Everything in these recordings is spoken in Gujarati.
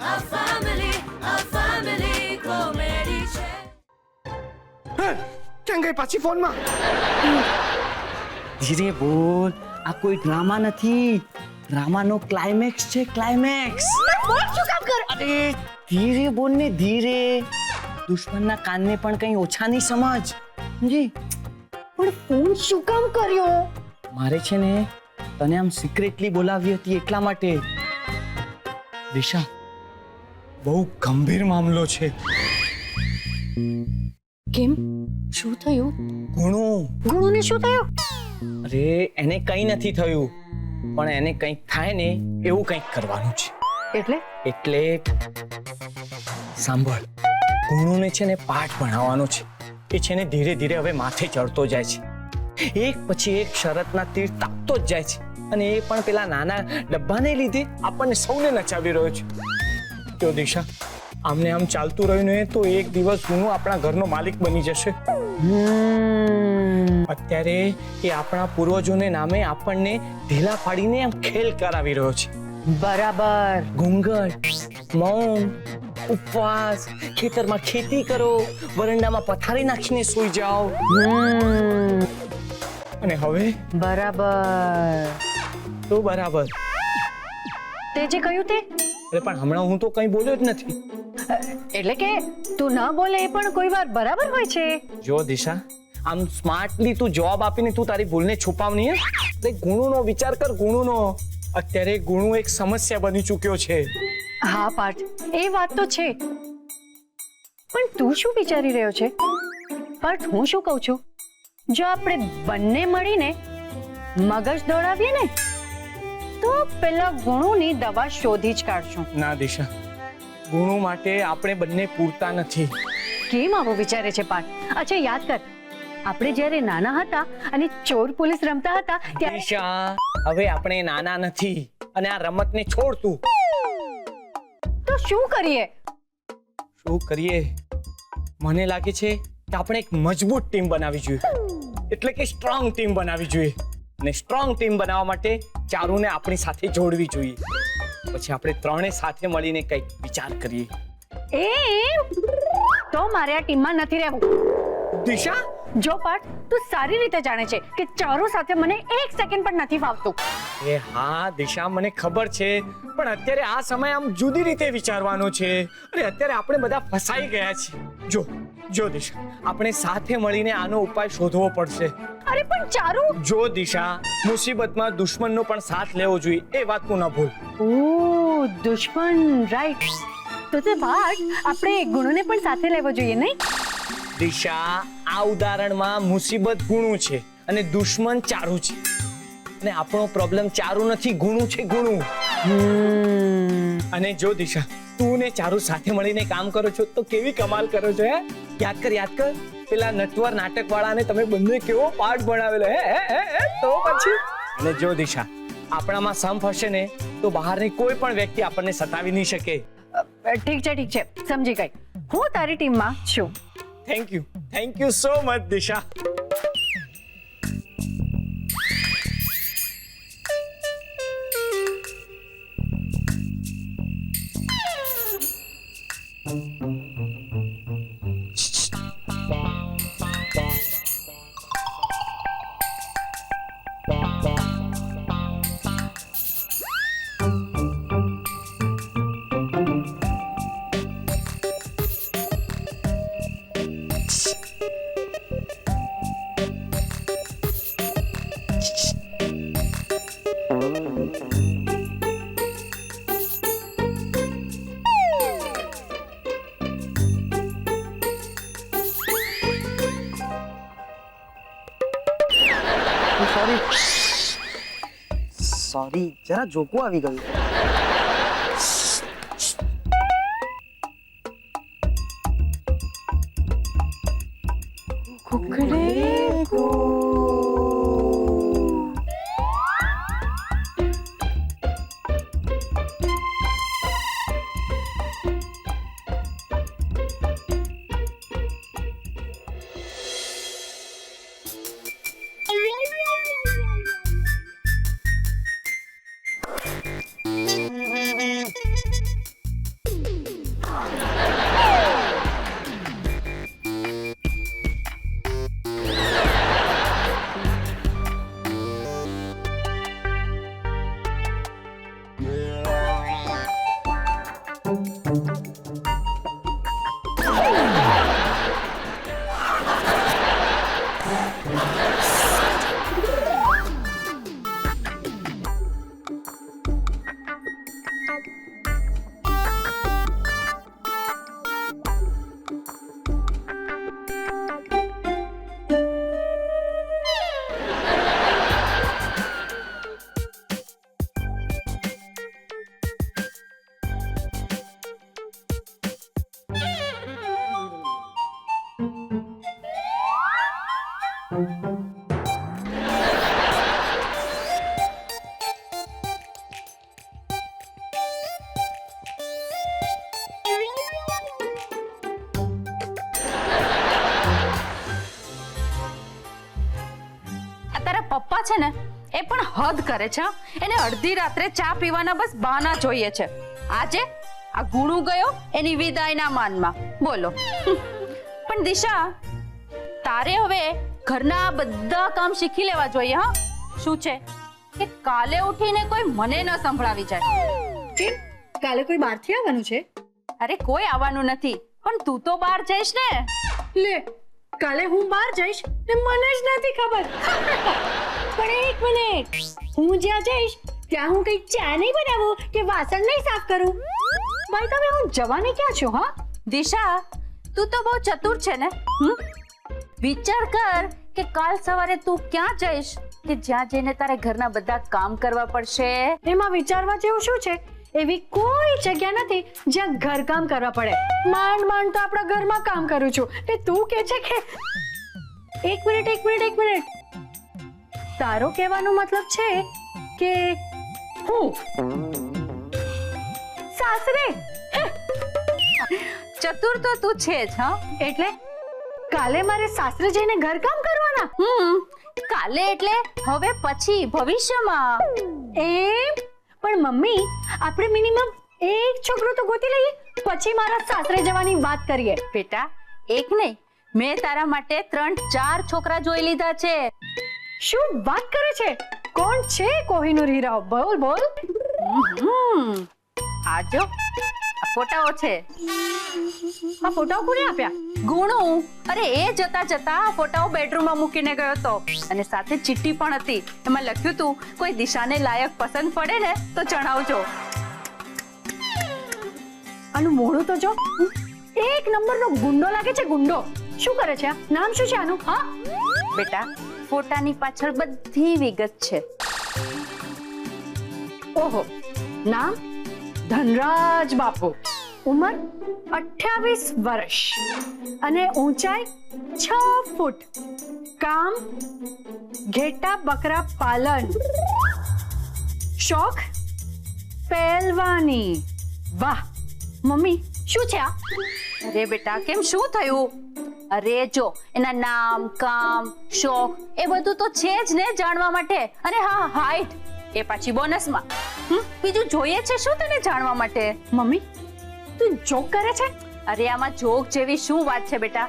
A family comedy ક્યાં ગઈ પાછી ફોનમાં? ધીરે બોલ, આ કોઈ ડ્રામા નથી. ડ્રામાનો ક્લાઇમેક્સ છે, ક્લાઇમેક્સ. બોલ શું કામ કર? અરે ધીરે બોલ ને, ધીરે. દુશ્મનના કાનને પણ કંઈ ઓછા નહીં સમજ, સમજી? પણ ફોન શું કામ કર્યો? મારે છે ને તને આમ સિક્રેટલી બોલાવી હતી એટલા માટે. દિશા, બહુ ગંભીર મામલો છે. કેમ? શું થયું? ગુણુને શું થયું? અરે એને કંઈ નથી થયું, પણ એને કંઈક થાય ને એવું કંઈક કરવાનું છે. એટલે સાંભળ, ગુણુને છે ને પાઠ ભણાવવાનો છે. એ છે ને ધીરે ધીરે હવે માથે ચડતો જાય છે. એક પછી એક શરતના તીર તાપતો જ જાય છે, અને એ પણ પેલા નાના ડબ્બાને લીધે આપણને સૌને નચાવી રહ્યો છે. તો દિશા, આમને આમ ચાલતું રહ્યું ને તો એક દિવસ ગુણુ આપણા ઘરનો માલિક બની જશે. અત્યારે એ આપણા પૂર્વજોને નામે આપણને ઢીલા પાડીને આમ ખેલ કરાવી રહ્યો છે. બરાબર. ઘૂંઘટ, મૌન, ઉપવાસ, ખેતરમાં ખેતી કરો, વરંડામાં પથારી નાખીને સૂઈ જાઓ. અને હવે બરાબર. તો બરાબર. તે જે કહ્યું તે? અરે પણ હમણાં હું તો કંઈ બોલ્યો જ નથી. એટલે કે તું ન બોલે એ પણ કોઈ વાર બરાબર હોય છે. જો દિશા, આમ સ્માર્ટલી તું જવાબ આપીને તું તારી ભૂલને છુપાવની. એટલે ગુણુનો વિચાર કર, ગુણુનો. અત્યારે ગુણુ એક સમસ્યા બની ચૂક્યો છે. હા પાર્થ, એ વાત તો છે. પણ તું શું વિચારી રહ્યો છે? પાર્થ, હું શું કહું છું, જો આપણે બંને મળીને મગજ દોડાવીએ ને તો પેલા ગુણુની દવા શોધી જ કાઢશું. ના દિશા, ગુણુ માટે આપણે બંને પૂરતા નથી. કેમ આવું વિચારે છે પાર્થ? અચ્છા યાદ કર, આપણે જ્યારે નાના હતા અને ચોર પોલીસ રમતા હતા ત્યારે. દિશા, હવે આપણે નાના નથી, અને આ રમતને છોડ તું. તો શું કરીએ? મને લાગે છે કે આપણે એક મજબૂત ટીમ બનાવવી જોઈએ, એટલે કે સ્ટ્રોંગ ટીમ બનાવવી જોઈએ. અને સ્ટ્રોંગ ટીમ બનાવવા માટે ચારુને આપણી સાથે જોડવી જોઈએ. પછી આપણે ત્રણે સાથે મળીને કંઈક વિચાર કરીએ. એમ તો મારે આ ટીમમાં નથી રહેવું. દિશા, જો પાર્થ, તું સારી રીતે જાણે છે કે ચારુ સાથે મને એક સેકન્ડ પણ નથી ફાવતું. એ હા દિશા, મને ખબર છે, પણ અત્યારે આ સમય આમ જુદી રીતે વિચારવાનો છે. અને અત્યારે આપણે બધા ફસાઈ ગયા છીએ. જો દિશા, આપણે સાથે મળીને આનો ઉપાય શોધવો પડશે. અરે પણ ચારુ. જો દિશા, મુસીબતમાં દુશ્મનનો પણ સાથ લેવો જોઈએ, એ વાત તું ન ભૂલ. ઓ દુશ્મન, રાઈટ. તો તે પાર્થ, આપણે ગુણુને પણ સાથે લેવો જોઈએ નહીં? દિશા, આ ઉદાહરણમાં મુસીબત ગુણુ છે અને દુશ્મન ચારુ છે. અને આપણો પ્રોબ્લેમ ચારુ નથી, ગુણુ છે, ગુણુ. અને જો દિશા, તું ને ચારુ સાથે મળીને કામ કરો છો તો કેવી કમાલ કરો છો. યાદ કર પેલા નટવર નાટક વાળાને તમે બંને કેવો પાઠ ભણાવેલો. તો પછી. અને જો દિશા, આપણામાં સંપ હશે ને તો બહારની કોઈ પણ વ્યક્તિ આપણને સતાવી નહીં શકે. ઠીક છે, સમજી ગઈ. હું તારી ટીમમાં છું. Thank you so much Disha. Sorry, જરા જોકું આવી ગયું. પપ્પા છે ને એ પણ હદ કરે છે. એને અડધી રાત્રે ચા પીવાના બસ બહાના જોઈએ છે. આજે આ ગુણુ ગયો એની વિદાયના માનમાં, બોલો. પણ દિશા, તારે હવે ઘરના બધા કામ શીખી લેવા જોઈએ. હા, શું છે કે કાલે ઉઠીને કોઈ મને ન સંભળાવી જાય. કેમ? કાલે કોઈ બહારથી આવવાનું છે? અરે કોઈ આવવાનું નથી, પણ તું તો બહાર જઈશ ને. લે, કાલે હું બહાર જઈશ ને મને જ નથી ખબર. પણ એક મિનિટ, હું જ્યાં જઈશ ત્યાં હું કઈ ચા નહીં બનાવું કે વાસણ નહીં સાફ કરું. ભાઈ તમે હું જવાની ક્યાં છું? હા દિશા, તું તો બહુ ચતુર છે ને. વિચાર કર કે કાલ સવારે તું ક્યાં જઈશ કે જ્યાં જઈને તારે ઘરના બધા કામ કરવા પડશે. એમાં વિચારવા જેવું શું છે? એવી કોઈ જગ્યા નથી જ્યાં ઘરકામ કરવા પડે. માંડ માંડ તો આપણા ઘરમાં કામ કરું છું ને તું કે છે કે એક મિનિટ. તારો કહેવાનો મતલબ છે કે હું સાસરે? ચતુર તો તું છે જ. હા, એટલે કાલે મારે સાસરે જઈને ઘરકામ કરવાના? કાલે એટલે હવે પછી ભવિષ્યમાં. એમ? પણ મમ્મી, આપણે મિનિમમ એક છોકરો તો ગોતી લઈએ, પછી મારા સાસરે જવાની વાત કરીએ. બેટા, એક નહીં, મેં તારા માટે 3-4 છોકરા જોઈ લીધા છે. શું વાત કરે છે? કોણ છે કોહિનૂર હીરા? બોલ. આજો આ ફોટાઓ છે. આ ફોટાઓ કોને આપ્યા? ગુણુ. અરે એ જતા જતા આ ફોટાઓ બેડરૂમમાં મૂકીને ગયો હતો અને સાથે ચિઠ્ઠી પણ હતી. એમાં લખ્યું હતું, કોઈ દિશાને લાયક પસંદ પડે ને તો જણાવજો. આનું મોઢું તો જો, એક નંબરનો ગુંડો લાગે છે. ગુંડો. શું કરે છે? નામ શું છે આનું? હા બેટા, ફોટાની પાછળ બધી વિગત છે. ઓહો, નામ ધનરાજ બાપુ, ઉંમર 28 વર્ષ અને ઊંચાઈ 6 ફૂટ, કામ ઘેટા બકરા પાલન, શોખ પહેલવાની. વાહ મમ્મી, શું છે આ? અરે બેટા, કેમ શું થયું? અરે જો, એના નામ, કામ, શોખ એ બધું તો છે જ ને જાણવા માટે. અને હા, હાઈટ એ પાછી બોનસમાં. બીજું જોઈએ છે શું તને જાણવા માટે? મમ્મી, તું જોક કરે છે? અરે આમાં જોક જેવી શું વાત છે બેટા?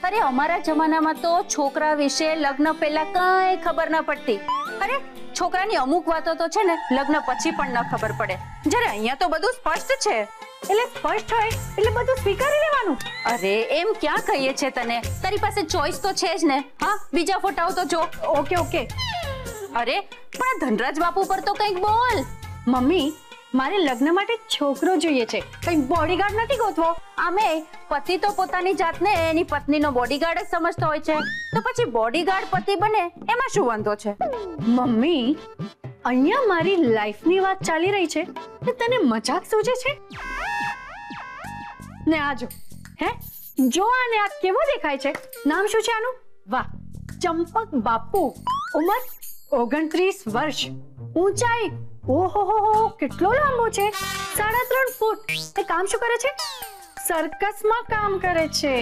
અરે અમારા જમાનામાં તો છોકરા વિશે લગ્ન પહેલા કઈ ખબર ન પડતી. અરે છોકરાની અમુક વાતો તો છે ને લગ્ન પછી પણ ન ખબર પડે. જ્યારે અહીંયા તો બધું સ્પષ્ટ છે. એટલે સ્પષ્ટ હોય એટલે બધું સ્વીકારી લેવાનું? અરે એમ ક્યાં કહીએ છે તને? તારી પાસે ચોઈસ તો છે જ ને. હા, બીજા ફોટાઓ તો જો. ઓકે. અરે પણ ધનરાજ બાપુ પર તો કંઈક બોલ. મમ્મી, મારે લગ્ન માટે છોકરો જોઈએ છે, કઈ બોડીગાર્ડ નથી ગોતવો. આમે પતિ તો પોતાની જાતને એની પત્નીનો બોડીગાર્ડ જ સમજતો હોય છે, તો પછી બોડીગાર્ડ પતિ બને એમાં શું વાંધો છે? મમ્મી, અહીંયા મારી લાઈફની વાત ચાલી રહી છે ને તને મજાક સૂજે છે? ને આજો, હે જો આને આ કેવો દેખાય છે? નામ શું છે આનું? વાહ, ચંપક બાપુ, ઉંમર 29 વર્ષ, ઊંચાઈ ઓહો કેટલો લાંબો છે, 3.5 ફૂટ. એ કામ શું કરે છે? સર્કસમાં કામ કરે છે.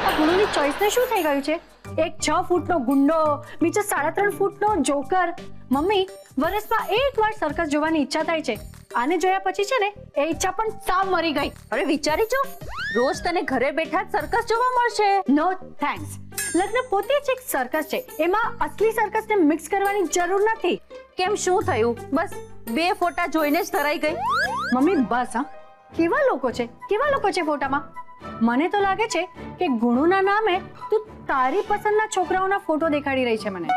આ ગુણુની ચોઈસને શું થઈ ગયું છે? એક 6 ફૂટનો ગુંડો, બીજો 3.5 ફૂટનો જોકર. મમ્મી, વર્ષમાં એકવાર સર્કસ જોવાની ઈચ્છા થાય છે. આને જોયા પછી છે ને એ ઈચ્છા પણ સાવ મરી ગઈ. અરે વિચારી જો, રોજ તને ઘરે બેઠા જ સર્કસ જોવા મળશે. No thanks. લગ્ન પોતે જ એક સર્કસ છે, એમાં અસલી સર્કસને મિક્સ કરવાની જરૂર નથી. કેમ, શું થયું? બસ 2 ફોટા જોઈને જ ધરાઈ ગઈ? મમ્મી બસ, હા કેવા લોકો છે ફોટામાં? મને તો લાગે છે કે ગુણુના નામે તું તારી પસંદના છોકરાઓના ફોટો દેખાડી રહી છે મને.